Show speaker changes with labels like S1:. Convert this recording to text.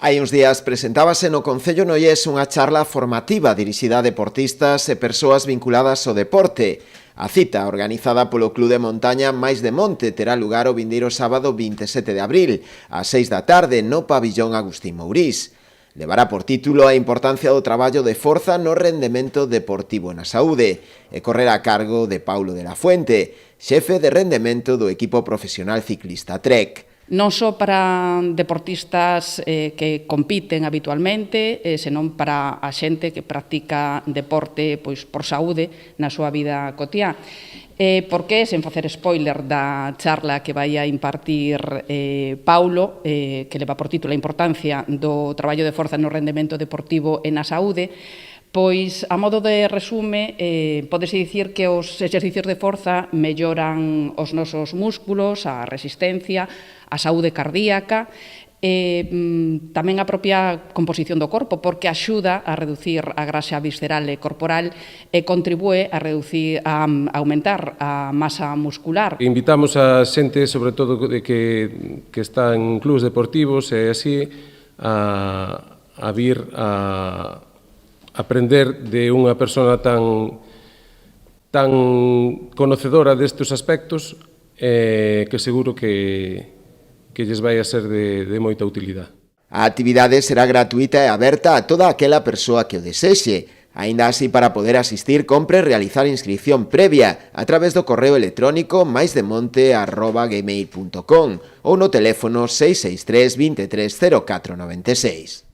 S1: Hai uns días presentábase no Concello Noiés unha charla formativa dirixida a deportistas e persoas vinculadas ao deporte. A cita, organizada polo Club de Montaña Mais de Monte, terá lugar o vindeiro sábado 27 de abril, ás 6 da tarde, no pabillón Agustín Mourís. Levará por título a importancia do traballo de forza no rendemento deportivo na saúde e correrá a cargo de Paulo de la Fuente, xefe de rendemento do equipo profesional ciclista Trek.
S2: Non só para deportistas que compiten habitualmente, senón para a xente que practica deporte por saúde na súa vida cotiá. Porque, sen facer spoiler da charla que vai a impartir Paulo, que leva por título a importancia do traballo de forza no rendemento deportivo e na saúde, pois, a modo de resume, pódese dicir que os exercicios de forza melloran os nosos músculos, a resistencia, a saúde cardíaca, tamén a propia composición do corpo, porque axuda a reducir a grasa visceral e corporal e contribúe a aumentar a masa muscular.
S3: Invitamos a xente, sobre todo, que está en clubes deportivos e así, a vir a aprender de unha persona tan conocedora destes aspectos que seguro que lles vai a ser de moita utilidade.
S1: A actividade será gratuita e aberta a toda aquela persoa que o desexe. Aínda así, para poder asistir, compre realizar inscripción previa a través do correo electrónico maisdemonte@gmail.com ou no teléfono 663 23 04 96.